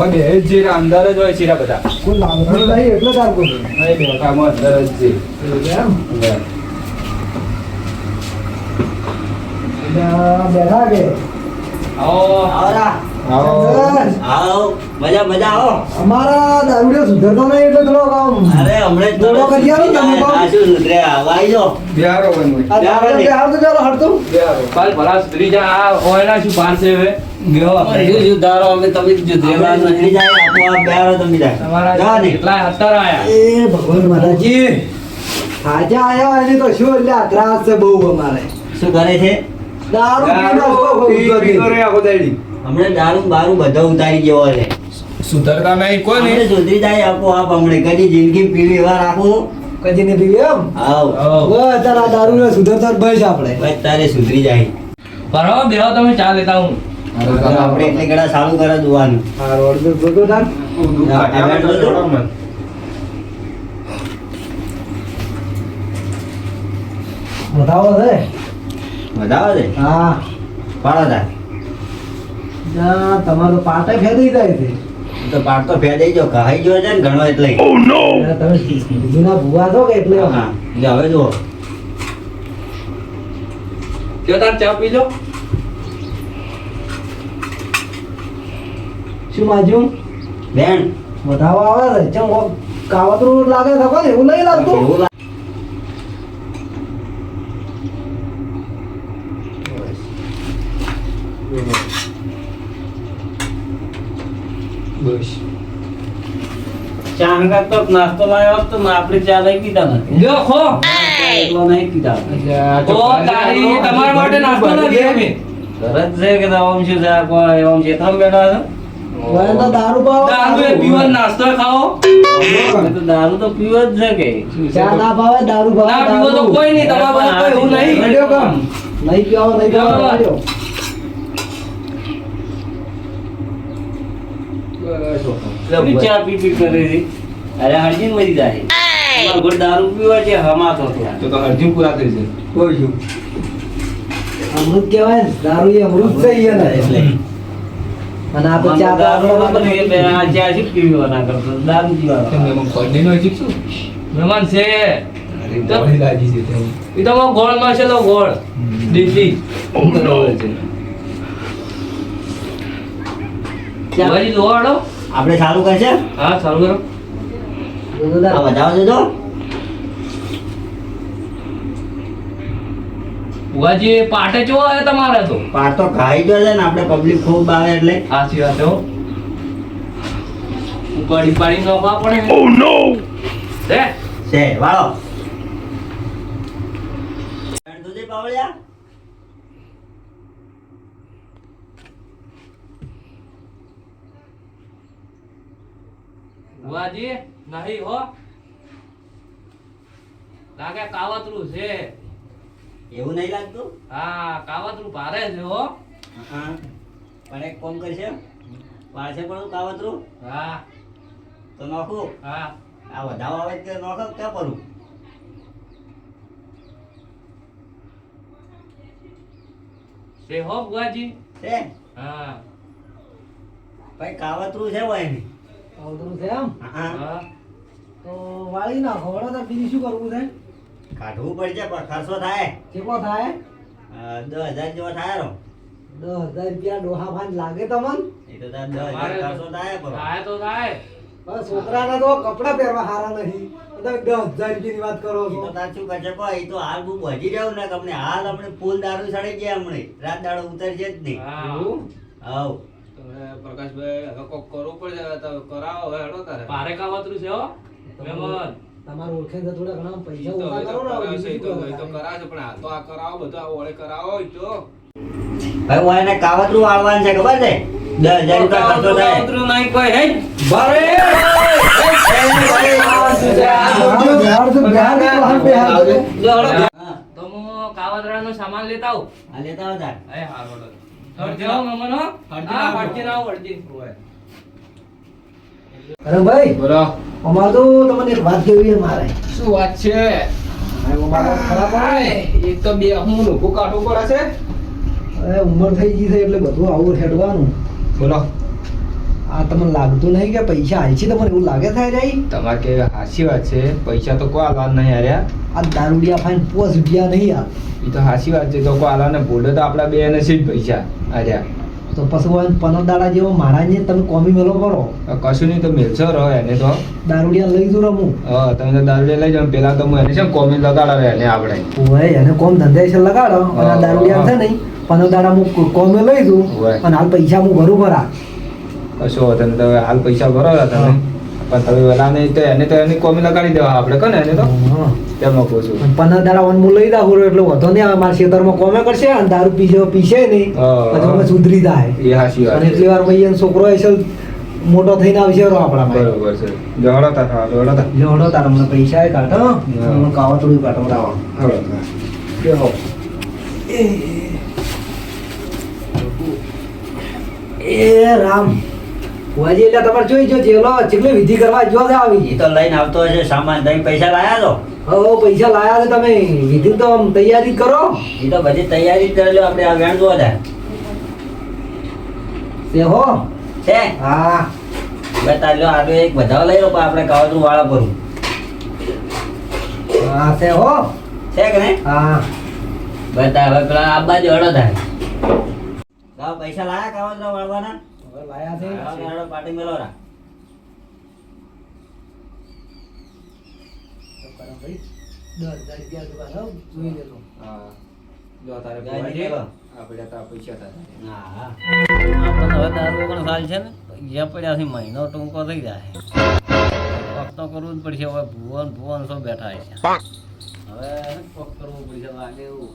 ઓય બે જ જે અંદર જ હોય છે બધા કોઈ લાવવાનું નહીં એટલે તાર કોઈ નહીં બેઠામાં અંદર જ છે એમ બેઠા કે આવો આવરા બસ. આવો મજા મજા આવો અમારા દારૂડિયો સુધરતો નહીં એટલે થોડો કામ અરે હમણાં જ દોડો કરી આવો ને તમે તો. આ શું સુધરે આવાઈ જો બિહારો બનવું આ દારૂડિયો કે હાલ તો ચાલો હટતું બિહારો કાલ ભલા સુધરી જા આ ઓયના શું પાર છે હવે ગયો શું સુધારો અમે તમે સુધરેવા નથી જાય આપો આ બેરો તમે જાય તમારા જા ને કેટલા અત્તર આયા એ ભગવાન મહારાજી આજે આયા એની તો શું એટલે આ ત્રાસ છે બહુ અમારે શું કરે છે દારૂ દારૂ પી કરે આખો દાડી હમણાં દારૂ બારૂ બધા ઉતારી ગયો છે સુધરતા નહીં કોઈ હમણાં નહીં સુધરી જાય આપો આપ હમણાં કદી જિંદગી પીવી એવા રાખું કદી ને પીવી એમ આવ બસ તારા દારૂ ને સુધરતા જ બસ આપણે બસ તારે સુધરી જાય બરાબર બેહો તમે ચા લેતા હું આપણે એટલે ગળા સારું કરે દુવાનું આ રોડ પર જોતો તાર બતાવો છે વધાવો છે હા પાડો તાર ના તમારો તો પાટે ફેદી જાય છે તો પાડ તો ફેદાઈ જો કહાઈ ગયો છે ને ઘણો એટલે અને તમે જૂના ભૂવા છો કે એટલે હા એટલે હવે જુઓ જો તાર ચા પી લો શું માજ્યું બેન બતાવો આવે છે ચમ કાવતરું લાગે છે કોને એવું નહીં લાગતું એવું લાગે. બસ ચા હંગાત તો નાસ્તો લાવ્યો હોત તો આપણે ચા લઈ પીતા નથી લ્યો ખો એટલો નહીં પીતા તો તારી તમારા માટે નાસ્તો નથી અમે તરત છે કે ઓમ શું છે કોઈ ઓમ ચેતરામ બેઠા છે હવે તો દારૂ પાવો દારૂ એ પીવાનો નાસ્તો ખાઓ અમે તો દારૂ તો પીવો જ છે કે ચા ના ભાવે દારૂ ભાવે ના પીવો તો કોઈ નહીં તમારા પાસે કોઈ એવું નહીં રેડિયો કામ નહીં પીવો નહીં પીવો બરાબર. રેડિયો. કેટલી ચા પી પી કરી હતી અરે હરજીન મરી જાય અમારો ઘર દારૂ પીવા છે હમાતો હતો તો અર્જુન પૂરા થઈ છે કોઈ શું અમૃત કહેવાય ને દારૂ એ અમૃત છે ઈ ને એટલે અને આ તો ચા તો દારૂ આપણે પણ એ બે આ ચા શું પીવાના કરતો દારૂ પીવાનો મહેમાન છે એ તો ગોળ માં છે તો ગોળ દીદી ભાઈ લોડો આપણે ચાલુ કરશે હા ચાલુ કરો જોરદાર. આ બજાવો દેજો બુઆજી પાટે ચો આવે તમારે તો પાટ તો ખાઈ ગયો છે ને આપણે પબ્લિક ખૂબ આવે એટલે સાચી વાત હો ઉપાડી પાડી નોખવા પડે ઓ નો હે છે વાળો દૂધી પાવળિયા બુઆજી નહીં હો લાગે કાવતરું છે એવું નહીં લાગતું હા કાવતરું ભારે છે હો હા પણ એક કામ કરશે પાછે પણ કાવતરું હા તો નોખું હા આ વધાવો આવે કે નોખો ક્યાં કરું છે હો બુઆજી છે હા ભાઈ કાવતરું છે ભાઈ એની આવતું છે એમ હા હા તો વાળી નાખો વળો તો બીજું શું કરવું છે કાઢવું પડશે પણ ખર્ચો થાય કેટલો થાય 10,000 જેવો થાય રો 10,000 રૂપિયા ડોહા ભાન લાગે તમને એ તો તાર 10,000 ખર્ચો થાય પણ થાય તો થાય બસ છોકરાને તો કપડા પહેરવા હારા નહીં તમે 10,000 રૂપિયાની વાત કરો એ છો તો તાર શું કરશે ભાઈ તો હાલ બહુ વધી રહ્યું ને તમને હાલ આપણે ફૂલ દારૂ સડી ગયા હમણે રાત દાડો ઉતરશે જ નહીં હા એવું? હાવ પ્રકાશભાઈ હવે કોક કરવું પડશે તો કરાવો હવે હેડો તારે ભારે કાવતરું છે હો મહેમાન તમારે ઓળખે તો થોડા ઘણા પૈસા ઓછા કરો ને હવે બીજું શું કરો? કરાશે પણ આ તો આ કરાવો બધું આ ઓળે કરાવો તો ભાઈ હું એને કાવતરું વાળવાનું છે ખબર છે 10,000 રૂપિયા ખર્ચો થાય કાવતરું નહીં કોઈ હે ભારે બિહાર તો બિહાર તો હાલ બિહાર તો. હા તો હું કાવતરાનો સામાન લેતા આવું આ લેતા આવો તાર એ હારો હરજી આવો મમન હો હા હરજી આવો હરજી અરે ભાઈ બોલો અમારે તો તમને એક વાત કેવી છે મારે શું વાત છે અમારે ખરાબ આવે એક તો બે હું લોકો કાઢવું પડે છે હવે ઉંમર થઈ ગઈ છે એટલે બધું આવું હેડવાનું બોલો આ તમને લાગતું નહીં કે પૈસા હાલશે તમને એવું લાગે થાય રહી તમારે કે હાચી વાત છે, પૈસા તો કોઈ આલવા નહીં હાર્યા. આ દારૂડિયા ફાઈન પોસ રૂપિયા નહીં આ એ તો હાચી વાત છે, તો કોઈ આલવા ને ભૂલે તો આપણા બે ને છે જ પૈસા હાર્યા. તો પછી પનો દાડા જેવો મારા ને તમે કોમી મેલો કરો કશું નહીં તો મેલશો રહો એને તો. દારૂડિયા લઈ જુ રમું હા તમે તો દારૂ લઈ જાઓ, પેલા તો હું એને છે ને કોમી લગાડા રહે એને આપણે. ઓય એને કોમ ધંધે છે લગાડો અને આ દારૂડિયા છે નહીં પનો દાડા હું કોમે લઈ જઉં ઓય. અને હાલ પૈસા હું ભરું ભરા કશો વાંધો નહીં, તમે હાલ પૈસા ભરો તમે, પણ તમે વેલા નહીં તો એને તો એની કોમી લગાડી દેવા આપણે કને એને તો તેમાં કહું છું. અને 15 દાડા હું લઈ દઉં એટલે વધો નહીં આવે મારા ખેતરમાં કોમે કરશે અને દારૂ પીશે નહીં પછી અમે સુધરી જાય. એ હાચી વાત અને છે. એટલી વાર ભાઈ છોકરો હશે મોટો થઈને આવશે રો આપણા બરોબર છે. જહડો તાર હા જહડો તાર. લેવડો તાર મને પૈસા કાઢો મને કાવતરું કાઢવડાવો હળો તાર. બેહો. એ રામ વાજી એટલે તમારે જોઈ જો જેલો ચીકલી વિધિ કરવા જો છે આવી એ તો લઈને આવતો હશે સામાન. તમે પૈસા લાયા છો? હો પૈસા લાયા છે તમે વિધિ તો આમ તૈયારી જ કરો એ તો બધી તૈયારી જ કરી લો. આપણે આ વેણ જોવા જાય તે હો છે. હા બતા લો આડો એક બધા લઈ લો પણ આપણે કાવતરું વાળા ભરું હા તે હો છે કે નહીં? હા બતા હવે પેલા આ બાજુ હળો થાય. લાવ પૈસા લાયા કાવતરા વાળવાના? હવે લાયા છે હવે હળો પાટી મેલો રા. તો કરો ભાઈ 10,000 રૂપિયા દુકાન હો જોઈ લેજો હા. જો તારે જાય ભૂલાઈ નહીં જાય. લેવા. આપણે તો આ પૈસા તારે. હા હા. આપણને હવે દારૂ પણ સાલ છે ને જે પડ્યા છે મહિનો ટૂંકો થઈ જાય. કોક તો કરવું જ પડશે. હવે ભુવન સૌ બેઠા છે. હવે કોક કરવું પડશે લાગે એવું.